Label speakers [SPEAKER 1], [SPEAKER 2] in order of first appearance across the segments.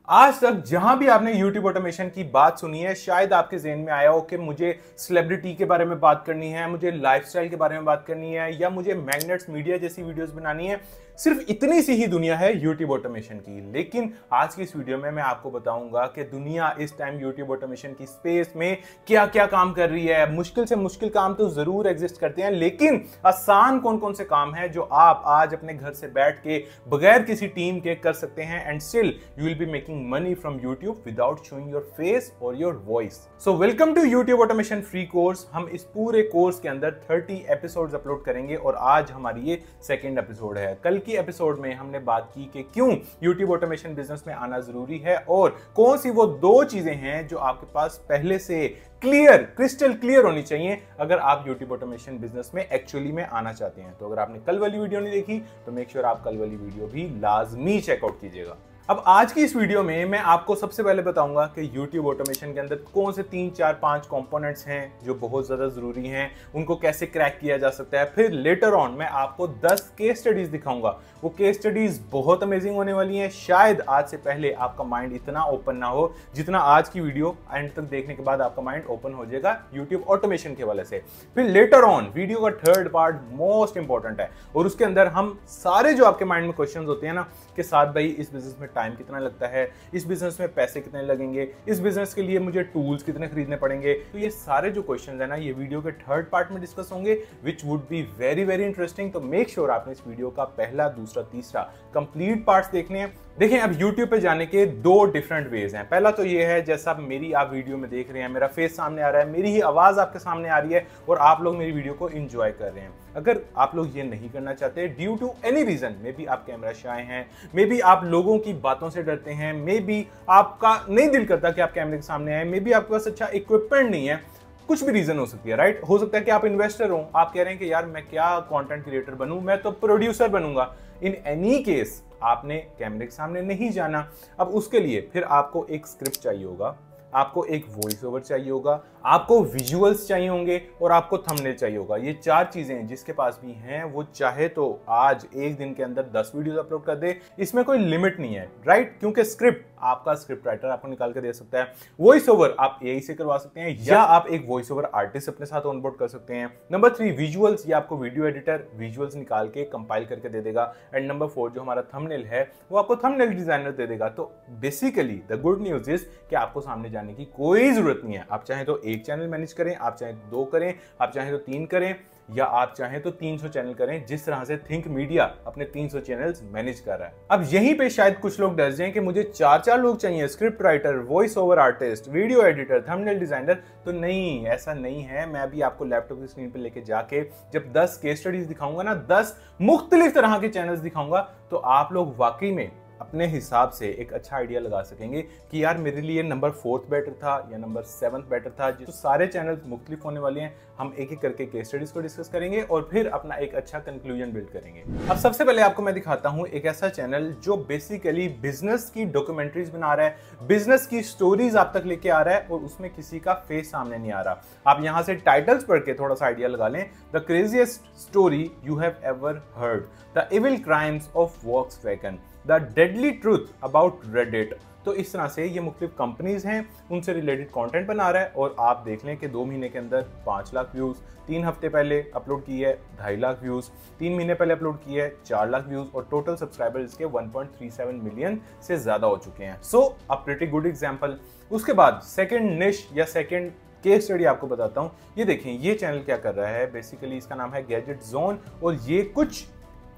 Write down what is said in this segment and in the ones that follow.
[SPEAKER 1] आज तक जहां भी आपने YouTube ऑटोमेशन की बात सुनी है, शायद आपके ज़हन में आया हो कि मुझे सेलिब्रिटी के बारे में बात करनी है, मुझे लाइफस्टाइल के बारे में बात करनी है, या मुझे मैग्नेट्स मीडिया जैसी वीडियोस बनानी है। सिर्फ इतनी सी ही दुनिया है YouTube ऑटोमेशन की। लेकिन आज की इस वीडियो में मैं आपको बताऊंगा कि दुनिया इस टाइम YouTube ऑटोमेशन की स्पेस में क्या क्या काम कर रही है। मुश्किल से मुश्किल काम तो जरूर एग्जिस्ट करते हैं, लेकिन आसान कौन कौन से काम हैं जो आप आज अपने घर से बैठ के बगैर किसी टीम के कर सकते हैं, and still you will be making money from YouTube without showing your face or your voice. So welcome to YouTube Automation Free Course. हम इस पूरे कोर्स के अंदर 30 एपिसोड्स अपलोड करेंगे और आज हमारी ये सेकंड एपिसोड है। कल की एपिसोड में हमने बात की कि क्यों YouTube ऑटोमेशन बिजनेस में आना जरूरी है और कौन सी वो दो चीजें हैं जो आपके पास पहले से क्रिस्टल क्लियर होनी चाहिए अगर आप YouTube ऑटोमेशन बिजनेस में एक्चुअली में आना चाहते हैं। तो अगर आपने कल वाली वीडियो नहीं देखी तो मेक श्योर आप कल वाली वीडियो भी लाजमी चेकआउट कीजिएगा। अब आज की इस वीडियो में मैं आपको सबसे पहले बताऊंगा कि YouTube ऑटोमेशन के अंदर कौन से 3, 4, 5 कंपोनेंट्स हैं जो बहुत ज़्यादा ज़रूरी हैं, उनको कैसे क्रैक किया जा सकता है। फिर लेटर ऑन मैं आपको 10 केस स्टडीज़ दिखाऊंगा। वो केस स्टडीज़ बहुत अमेजिंग होने वाली हैं। शायद आज से पहले आपका माइंड इतना ओपन ना हो जितना आज की वीडियो एंड तक देखने के बाद आपका माइंड ओपन हो जाएगा YouTube ऑटोमेशन के वाले से। फिर लेटर ऑन वीडियो का थर्ड पार्ट मोस्ट इंपॉर्टेंट है और उसके अंदर हम सारे जो आपके माइंड में क्वेश्चन होते हैं ना कि साथ भाई इस बिजनेस में टाइम कितना लगता है, इस बिजनेस में पैसे कितने लगेंगे, इस बिजनेस के लिए मुझे टूल्स कितने खरीदने पड़ेंगे, तो ये सारे जो क्वेश्चंस है ना ये वीडियो के थर्ड पार्ट में डिस्कस होंगे, which would be very very interesting. तो मेक श्योर आपने इस वीडियो का पहला, दूसरा, तीसरा कंप्लीट पार्ट्स देखने हैं। देखें, अब YouTube पे जाने के दो डिफरेंट वेज हैं। पहला तो ये है जैसा आप वीडियो में देख रहे हैं, मेरा फेस सामने आ रहा है, मेरी ही आवाज आपके सामने आ रही है और आप लोग मेरी वीडियो को एंजॉय कर रहे हैं। अगर आप लोग ये नहीं करना चाहते due to any reason, may be आप कैमरा शाय हैं, मे बी आप लोगों की बातों से डरते हैं, मे बी आपका नहीं दिल करता कि आप कैमरे के सामने आए, मे बी आपके पास अच्छा इक्विपमेंट नहीं है, कुछ भी रीजन हो सकती है, राइट। हो सकता है कि आप इन्वेस्टर हो, आप कह रहे हैं कि यार मैं क्या कंटेंट क्रिएटर बनूं, मैं तो प्रोड्यूसर बनूंगा। इन एनी केस आपने कैमरे के सामने नहीं जाना। अब उसके लिए फिर आपको एक स्क्रिप्ट चाहिए होगा, आपको एक वॉइस ओवर चाहिए होगा, आपको विजुअल्स चाहिए होंगे और आपको थंबनेल चाहिए होगा। ये 4 चीजें जिसके पास भी हैं वो चाहे तो आज एक दिन के अंदर 10 वीडियोस अपलोड कर दे, इसमें कोई लिमिट नहीं है, राइट। क्योंकि स्क्रिप्ट आपका स्क्रिप्ट राइटर आपको निकाल के दे सकता है, वॉइस ओवर आप एआई से करवा सकते हैं या आप एक वॉइस ओवर आर्टिस्ट अपने साथ ऑनबोर्ड कर सकते हैं। नंबर 3 विजुअल्स, ये आपको वीडियो एडिटर विजुअल्स निकाल के कंपाइल करके दे देगा। एंड नंबर 4 जो हमारा थंबनेल है वो आपको थंबनेल डिजाइनर दे देगा। तो basically the good news is कि आपको सामने जाने की कोई जरूरत नहीं है। आप चाहे तो एक चैनल मैनेज करें, आप चाहे 2 करें, आप चाहे तो 3 करें, या आप चाहें तो 300 चैनल करें, जिस तरह से थिंक मीडिया अपने 300 चैनल्स मैनेज कर रहा है। अब यहीं पे शायद कुछ लोग डर जाएं कि मुझे 4 लोग चाहिए, script writer, voice over artist, video editor, thumbnail designer. तो नहीं, ऐसा नहीं है। मैं अभी आपको लैपटॉप की स्क्रीन पे लेके जाके जब 10 केस स्टडीज दिखाऊंगा ना, 10 मुख्तलिफ तरह के चैनल्स दिखाऊंगा, तो आप लोग वाकई में अपने हिसाब से एक अच्छा आइडिया लगा सकेंगे कि यार मेरे लिए नंबर 4th बेटर था या नंबर 7th बेटर था। तो सारे चैनल्स मुख्तलिफ होने वाले हैं, हम एक एक करके केस स्टडीज को डिस्कस करेंगे और फिर अपना एक अच्छा कंक्लूजन बिल्ड करेंगे। अब सबसे पहले आपको मैं दिखाता हूं एक ऐसा चैनल जो बेसिकली बिजनेस की डॉक्यूमेंट्रीज बना रहा है, बिजनेस की स्टोरीज आप तक लेके आ रहा है और उसमें किसी का फेस सामने नहीं आ रहा। आप यहां से टाइटल्स पढ़ के थोड़ा सा आइडिया लगा लें। The craziest story you have ever heard, the evil crimes of Volkswagen, the deadly truth about Reddit. तो इस तरह से ये मुख्तलिफ कंपनीज हैं, उनसे रिलेटेड कंटेंट बना रहा है और आप देख लें कि 2 महीने के अंदर 5 लाख व्यूज, 3 हफ्ते पहले अपलोड की है 2.5 लाख व्यूज, 3 महीने पहले अपलोड की है 4 लाख व्यूज और टोटल सब्सक्राइबर इसके 1.37 मिलियन से ज्यादा हो चुके हैं। सो अ प्रीटी गुड एग्जांपल। उसके बाद सेकंड निश या सेकंड केस स्टडी आपको बताता हूं। ये देखें, ये चैनल क्या कर रहा है, बेसिकली इसका नाम है गैजेट जोन और ये कुछ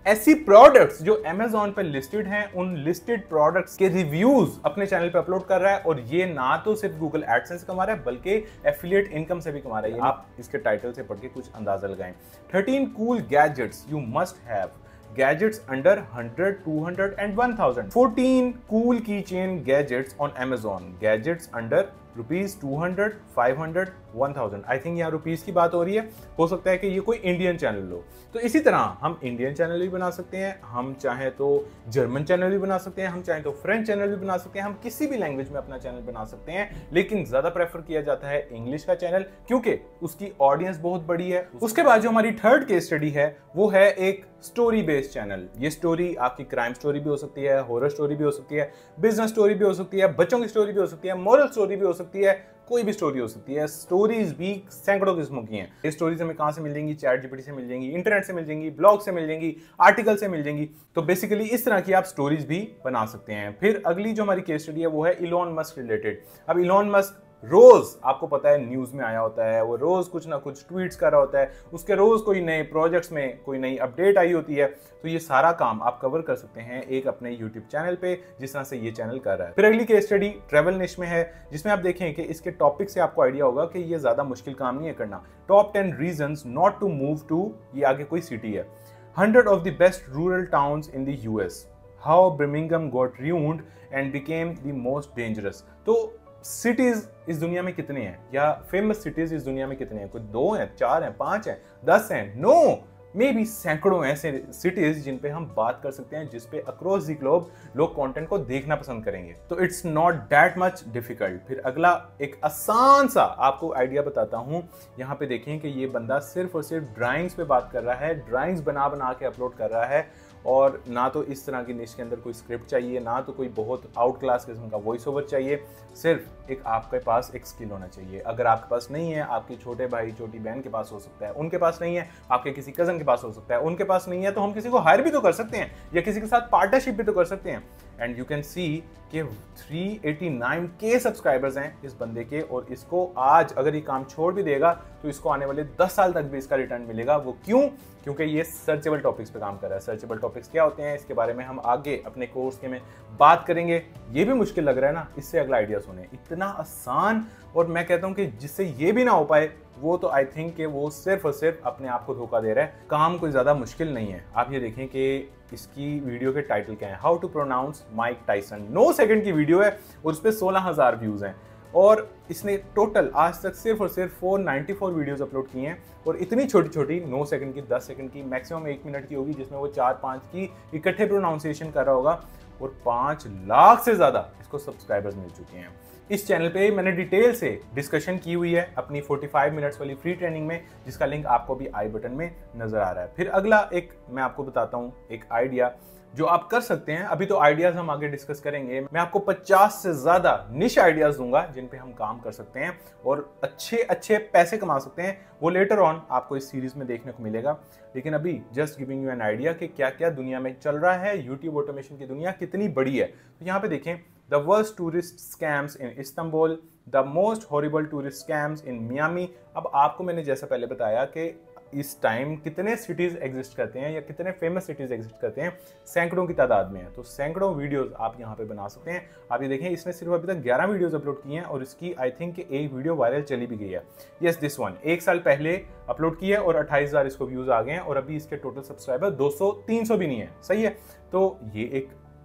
[SPEAKER 1] ऐसी प्रोडक्ट्स जो Amazon पे लिस्टेड हैं, उन लिस्टेड प्रोडक्ट्स के रिव्यूज अपने चैनल पे अपलोड कर रहा है और ये ना तो सिर्फ गूगल एडसेंस कमा रहा है बल्कि एफिलिएट इनकम से भी कमा रहा है। आप इसके टाइटल से पढ़ के कुछ अंदाजा लगाएं। 13 cool gadgets you must have, gadgets under 100, 200 and 1000। 14 cool keychain gadgets on Amazon, gadgets under ₹200, 500, 1000। I think यहाँ रुपीस की बात हो रही है, हो सकता है कि ये कोई इंडियन चैनल हो। तो इसी तरह हम इंडियन चैनल भी बना सकते हैं, हम चाहे तो जर्मन चैनल भी बना सकते हैं, हम चाहे तो फ्रेंच चैनल भी बना सकते हैं, हम किसी भी लैंग्वेज में अपना चैनल बना सकते हैं। लेकिन ज्यादा प्रेफर किया जाता है इंग्लिश का चैनल, क्योंकि उसकी ऑडियंस बहुत बड़ी है। उसके बाद जो हमारी थर्ड केस स्टडी है वो है एक स्टोरी बेस्ड चैनल। ये स्टोरी आपकी क्राइम स्टोरी भी हो सकती है, हॉरर स्टोरी भी हो सकती है, बिजनेस स्टोरी भी हो सकती है, बच्चों की स्टोरी भी हो सकती है, मोरल स्टोरी भी हो सकती है, कोई भी स्टोरी हो सकती है। स्टोरीज भी सैकड़ों किस्मों की हैं। ये स्टोरीज हमें कहां से मिल जाएंगी? चैट जीपीटी से मिल जाएंगी, इंटरनेट से मिल जाएंगी, ब्लॉग से मिल जाएंगी, आर्टिकल से मिल जाएंगी। तो बेसिकली इस तरह की आप स्टोरीज भी बना सकते हैं। फिर अगली जो हमारी केस स्टडी है वो है इलॉन मस्क रिलेटेड। अब इलॉन मस्क रोज आपको पता है न्यूज में आया होता है, वो रोज कुछ ना कुछ ट्वीट्स कर रहा होता है, उसके रोज कोई नए प्रोजेक्ट्स में कोई नई अपडेट आई होती है। तो ये सारा काम आप कवर कर सकते हैं एक अपने यूट्यूब चैनल पे, जिस तरह से ये चैनल कर रहा है। फिर अगली केस स्टडी ट्रेवल निश में है, जिसमें आप देखें कि इसके टॉपिक से आपको आइडिया होगा कि ये ज्यादा मुश्किल काम नहीं है करना। Top 10 reasons not to move to, ये आगे कोई सिटी है। 100 of the best rural towns in the US, how Birmingham got ruined and became the most dangerous. तो सिटीज इस दुनिया में कितने हैं, या फेमस सिटीज इस दुनिया में कितने हैं? कोई 2 हैं, 4 हैं, 5 हैं, 10 हैं? नो, मे बी सैकड़ों ऐसे सिटीज जिन पे हम बात कर सकते हैं, जिस पे अक्रॉस द ग्लोब लोग कंटेंट को देखना पसंद करेंगे। तो it's not that much difficult. फिर अगला एक आसान सा आपको आइडिया बताता हूं। यहाँ पे देखें कि ये बंदा सिर्फ और सिर्फ ड्राइंग्स पे बात कर रहा है, ड्राइंग्स बना बना के अपलोड कर रहा है, और ना तो इस तरह की निश के अंदर कोई स्क्रिप्ट चाहिए, ना तो कोई बहुत आउट क्लास किस्म का वॉइस ओवर चाहिए। सिर्फ एक आपके पास एक स्किल होना चाहिए। अगर आपके पास नहीं है, आपके छोटे भाई छोटी बहन के पास हो सकता है, उनके पास नहीं है, आपके किसी कजन के पास हो सकता है, उनके पास नहीं है, तो हम किसी को हायर भी तो कर सकते हैं, या किसी के साथ पार्टनरशिप भी तो कर सकते हैं। एंड यू कैन सी कि 389K सब्सक्राइबर्स हैं इस बंदे के, और इसको आज अगर ये काम छोड़ भी देगा तो इसको आने वाले 10 साल तक भी इसका रिटर्न मिलेगा। वो क्यों? क्योंकि ये सर्चेबल टॉपिक्स पे काम कर रहा है। सर्चेबल टॉपिक्स क्या होते हैं, इसके बारे में हम आगे अपने कोर्स के में बात करेंगे। ये भी मुश्किल लग रहा है ना, इससे अगला आइडिया सुने। इतना आसान, और मैं कहता हूं कि जिससे ये भी ना हो पाए वो तो आई थिंक कि वो सिर्फ और सिर्फ अपने आप को धोखा दे रहा है। काम कोई ज्यादा मुश्किल नहीं है। आप ये देखें कि इसकी वीडियो के टाइटल क्या है, how to pronounce Mike Tyson. 9 second की वीडियो है और उस पर 16,000 व्यूज हैं, और इसने टोटल आज तक सिर्फ और सिर्फ 494 वीडियोस अपलोड की हैं, और इतनी छोटी छोटी 9 सेकंड की, 10 सेकंड की, मैक्सिमम 1 मिनट की होगी, जिसमें वो 4-5 की इकट्ठे प्रोनाउंसिएशन कर रहा होगा, और 5 लाख से ज्यादा इसको सब्सक्राइबर्स मिल चुके हैं। इस चैनल पे मैंने डिटेल से डिस्कशन की हुई है अपनी 45 मिनट्स वाली फ्री ट्रेनिंग में, जिसका लिंक आपको भी आई बटन में नजर आ रहा है। फिर अगला एक मैं आपको बताता हूँ एक आइडिया जो आप कर सकते हैं। अभी तो आइडियाज हम आगे डिस्कस करेंगे। मैं आपको 50 से ज्यादा निश आइडियाज दूंगा जिन पे हम काम कर सकते हैं और अच्छे अच्छे पैसे कमा सकते हैं। वो लेटर ऑन आपको इस सीरीज में देखने को मिलेगा। लेकिन अभी just giving you an idea कि क्या क्या दुनिया में चल रहा है, यूट्यूब ऑटोमेशन की दुनिया कितनी बड़ी है। तो यहाँ पे देखें, the worst tourist scams in Istanbul, the most horrible tourist scams in Miami. अब आपको मैंने जैसा पहले बताया कि इस टाइम कितने सिटीज एग्जिस्ट करते हैं या कितने फेमस सिटीज एग्जिस्ट करते हैं, सैकड़ों की तादाद में है। तो सैकड़ों वीडियोस आप यहाँ पे बना सकते हैं। आप ये देखें, इसने सिर्फ अभी तक 11 वीडियोस अपलोड की हैं और इसकी आई थिंक एक वीडियो वायरल चली भी गई है। यस, दिस वन 1 साल पहले अपलोड की है और 28,000 इसको व्यूज आ गए हैं, और अभी इसके टोटल सब्सक्राइबर 200-300 भी नहीं है। सही है। तो ये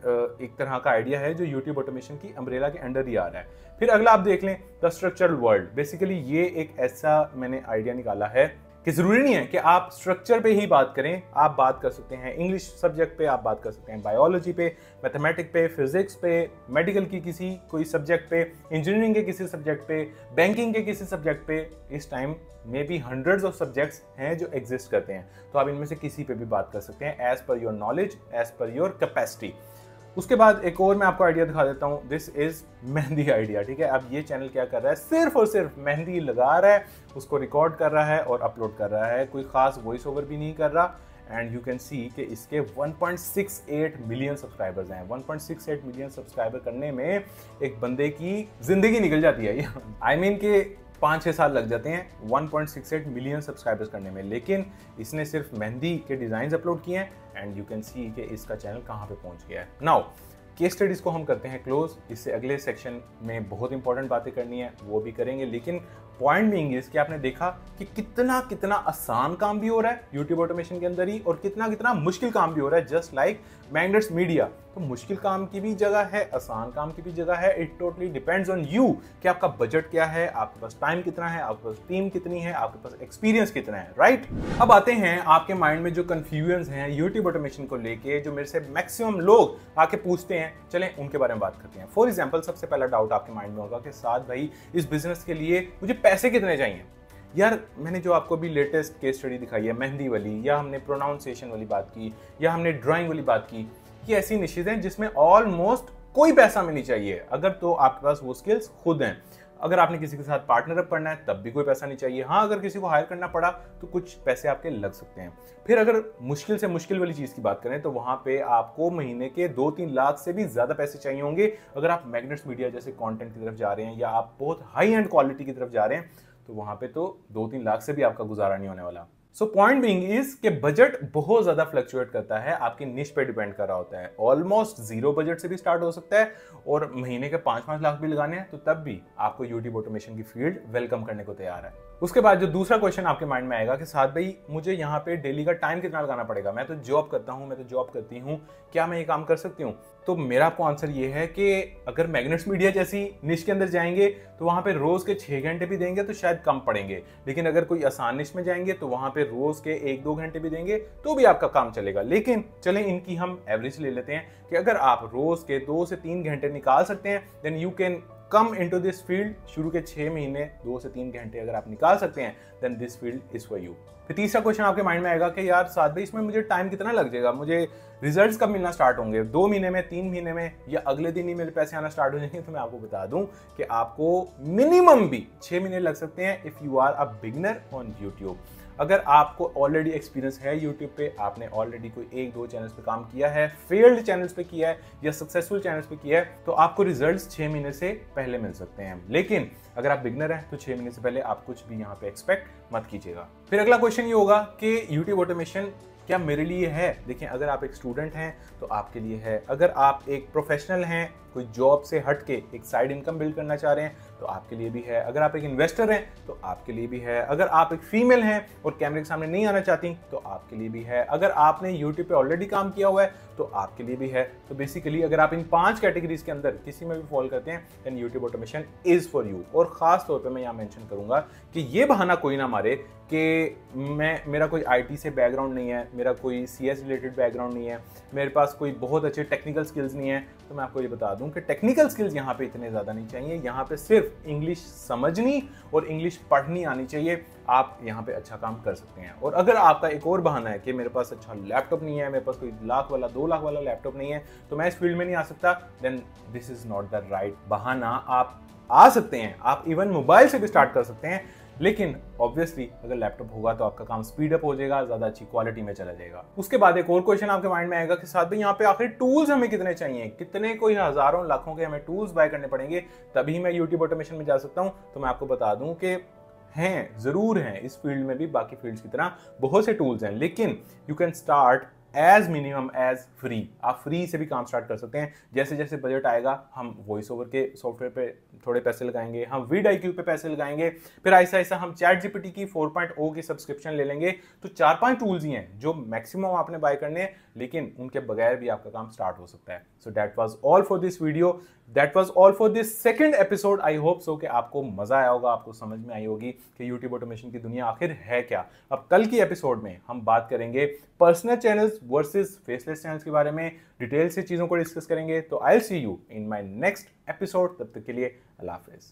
[SPEAKER 1] एक तरह का आइडिया है जो यूट्यूब ऑटोमेशन की अम्ब्रेला के अंडर ही आ रहा है। फिर अगला आप देख लें, द स्ट्रक्चरल वर्ल्ड। बेसिकली ये एक ऐसा मैंने आइडिया निकाला है कि जरूरी नहीं है कि आप स्ट्रक्चर पे ही बात करें। आप बात कर सकते हैं इंग्लिश सब्जेक्ट पे, आप बात कर सकते हैं बायोलॉजी पे, मैथमेटिक्स पे, फिजिक्स पे, मेडिकल की किसी कोई सब्जेक्ट पे, इंजीनियरिंग के किसी सब्जेक्ट पे, बैंकिंग के किसी सब्जेक्ट पे। इस time may be hundreds of subjects हैं जो एग्जिस्ट करते हैं, तो आप इनमें से किसी पे भी बात कर सकते हैं as per your knowledge, as per your capacity. उसके बाद एक और मैं आपको आइडिया दिखा देता हूँ। This is mehndi idea. ठीक है, अब ये चैनल क्या कर रहा है, सिर्फ और सिर्फ मेहंदी लगा रहा है, उसको रिकॉर्ड कर रहा है और अपलोड कर रहा है। कोई खास वॉइस ओवर भी नहीं कर रहा। एंड यू कैन सी कि इसके 1.68 मिलियन सब्सक्राइबर्स हैं। 1.68 मिलियन सब्सक्राइबर करने में एक बंदे की जिंदगी निकल जाती है। आई मीन के 5-6 साल लग जाते हैं 1.68 मिलियन सब्सक्राइबर्स करने में, लेकिन इसने सिर्फ मेहंदी के डिजाइन अपलोड किए हैं। एंड यू कैन सी कि इसका चैनल कहाँ पे पहुंच गया है। नाउ केस स्टडीज को हम करते हैं क्लोज। इससे अगले सेक्शन में बहुत इंपॉर्टेंट बातें करनी है, वो भी करेंगे। लेकिन पॉइंट बीइंग इज कि आपने देखा कि कितना कितना आसान काम भी हो रहा है यूट्यूब ऑटोमेशन के अंदर ही, और कितना कितना मुश्किल काम भी हो रहा है। जस्ट लाइक मैग्नेट्स मीडिया, तो मुश्किल काम की भी जगह है, आसान काम की भी जगह है। It totally depends on you कि आपका बजट क्या है, आपके पास टाइम कितना है, आपके पास टीम कितनी है, आपके पास एक्सपीरियंस कितना है, राइट। अब आते हैं आपके माइंड में जो कंफ्यूजन हैं यूट्यूब ऑटोमेशन को लेके, जो मेरे से मैक्सिमम लोग आके पूछते हैं, चलें उनके बारे में बात करते हैं। फॉर एग्जाम्पल, सबसे पहला डाउट आपके माइंड में होगा कि साथ भाई इस बिजनेस के लिए मुझे पैसे कितने चाहिए। यार मैंने जो आपको अभी लेटेस्ट केस स्टडी दिखाई है, मेहंदी वाली, या हमने प्रोनाउंसिएशन वाली बात की, या हमने ड्राइंग वाली बात की, ये ऐसी निशिज़ हैं जिसमें ऑलमोस्ट कोई पैसा में नहीं चाहिए अगर तो आपके पास वो स्किल्स खुद हैं। अगर आपने किसी के साथ पार्टनरअप करना है तब भी कोई पैसा नहीं चाहिए। हाँ, अगर किसी को हायर करना पड़ा तो कुछ पैसे आपके लग सकते हैं। फिर अगर मुश्किल से मुश्किल वाली चीज़ की बात करें तो वहाँ पे आपको महीने के 2-3 लाख से भी ज़्यादा पैसे चाहिए होंगे अगर आप मैग्नेट्स मीडिया जैसे कंटेंट की तरफ जा रहे हैं, या आप बहुत हाई एंड क्वालिटी की तरफ जा रहे हैं, तो वहाँ पे तो 2-3 लाख से भी आपका गुजारा नहीं होने वाला। सो पॉइंट बीइंग इज कि बजट बहुत ज्यादा फ्लक्चुएट करता है, आपकी निश पे डिपेंड कर रहा होता है। ऑलमोस्ट जीरो बजट से भी स्टार्ट हो सकता है, और महीने के 5-5 लाख भी लगाने हैं तो तब भी आपको यूट्यूब ऑटोमेशन की फील्ड वेलकम करने को तैयार है। उसके बाद जो दूसरा क्वेश्चन आपके माइंड में आएगा कि साथ भाई मुझे यहाँ पे डेली का टाइम कितना लगाना पड़ेगा, मैं तो जॉब करता हूँ, मैं तो जॉब करती हूँ, क्या मैं ये काम कर सकती हूँ। तो मेरा आपको आंसर ये है कि अगर मैग्नेट्स मीडिया जैसी निश के अंदर जाएंगे तो वहां पे रोज के 6 घंटे भी देंगे तो शायद कम पड़ेंगे, लेकिन अगर कोई आसान निश में जाएंगे तो वहां पे रोज के 1-2 घंटे भी देंगे तो भी आपका काम चलेगा। लेकिन चलें इनकी हम एवरेज ले लेते हैं कि अगर आप रोज के 2 से 3 घंटे निकाल सकते हैं, then you can come into this field. शुरू के 6 महीने 2 से 3 घंटे अगर आप निकाल सकते हैं, then this field is for you. फिर तीसरा क्वेश्चन आपके माइंड में आएगा कि यार साथ भाई इसमें मुझे टाइम कितना लग जाएगा, मुझे रिजल्ट्स कब मिलना स्टार्ट होंगे, 2 महीने में, 3 महीने में, या अगले दिन ही मेरे पैसे आना स्टार्ट हो जाएंगे। तो मैं आपको बता दूं कि आपको मिनिमम भी 6 महीने लग सकते हैं if you are a beginner on YouTube. अगर आपको ऑलरेडी एक्सपीरियंस है यूट्यूब पे, आपने ऑलरेडी कोई 1-2 चैनल्स पे काम किया है, फेल्ड चैनल्स पे किया है या सक्सेसफुल चैनल्स पे किया है, तो आपको रिजल्ट्स 6 महीने से पहले मिल सकते हैं। लेकिन अगर आप बिगनर हैं तो 6 महीने से पहले आप कुछ भी यहाँ पे एक्सपेक्ट मत कीजिएगा। फिर अगला क्वेश्चन ये होगा कि यूट्यूब ऑटोमेशन क्या मेरे लिए है। देखिए, अगर आप एक स्टूडेंट हैं तो आपके लिए है, अगर आप एक प्रोफेशनल हैं, कोई जॉब से हट के एक साइड इनकम बिल्ड करना चाह रहे हैं तो आपके लिए भी है, अगर आप एक इन्वेस्टर हैं तो आपके लिए भी है, अगर आप एक फीमेल हैं और कैमरे के सामने नहीं आना चाहती तो आपके लिए भी है, अगर आपने यूट्यूब पे ऑलरेडी काम किया हुआ है तो आपके लिए भी है। तो बेसिकली अगर आप इन 5 कैटेगरीज के अंदर किसी में भी फॉल करते हैं then YouTube automation is for you. और खास तौर पे मैं यहाँ मेंशन करूंगा कि ये बहाना कोई ना मारे कि मेरा कोई आईटी से बैकग्राउंड नहीं है, मेरा कोई सीएस रिलेटेड बैकग्राउंड नहीं है, मेरे पास कोई बहुत अच्छे टेक्निकल स्किल्स नहीं है। तो मैं आपको ये बता दूं कि टेक्निकल स्किल्स यहाँ पे इतने ज़्यादा नहीं चाहिए, यहाँ पे सिर्फ इंग्लिश समझनी और इंग्लिश पढ़नी आनी चाहिए, आप यहाँ पे अच्छा काम कर सकते हैं। और अगर आपका एक और बहाना है कि मेरे पास अच्छा लैपटॉप नहीं है, मेरे पास कोई 1 लाख वाला 2 लाख वाला लैपटॉप नहीं है तो मैं इस फील्ड में नहीं आ सकता, then this is not the right बहाना। आप आ सकते हैं, आप इवन मोबाइल से भी स्टार्ट कर सकते हैं, लेकिन ऑब्वियसली अगर लैपटॉप होगा तो आपका काम स्पीड अप हो जाएगा, ज्यादा अच्छी क्वालिटी में चला जाएगा। उसके बाद एक और क्वेश्चन आपके माइंड में आएगा कि साथ में यहाँ पे आखिर टूल्स हमें कितने चाहिए, कितने कोई हजारों लाखों के हमें टूल्स बाय करने पड़ेंगे तभी मैं यूट्यूब ऑटोमेशन में जा सकता हूँ। तो मैं आपको बता दूं कि हैं, जरूर हैं, इस फील्ड में भी बाकी फील्ड्स की तरह बहुत से टूल्स हैं, लेकिन you can start as minimum as free. आप फ्री से भी काम स्टार्ट कर सकते हैं। जैसे जैसे बजट आएगा हम वॉइस ओवर के सॉफ्टवेयर पे थोड़े पैसे लगाएंगे, हम vidIQ पे पैसे लगाएंगे, फिर ऐसा ऐसा हम ChatGPT की 4.0 की सब्सक्रिप्शन ले लेंगे। तो 4-5 टूल्स ही हैं जो मैक्सिमम आपने बाय करने हैं, लेकिन उनके बगैर भी आपका काम स्टार्ट हो सकता है। So that was all for this video, that was all for this second episode. I hope so कि आपको मजा आया होगा, आपको समझ में आई होगी कि यूट्यूब ऑटोमेशन की दुनिया आखिर है क्या। अब कल की एपिसोड में हम बात करेंगे personal channels versus faceless channels के बारे में, डिटेल से चीजों को डिस्कस करेंगे। तो I will see you in my next episode. तब तक के लिए अल्लाह हाफिज।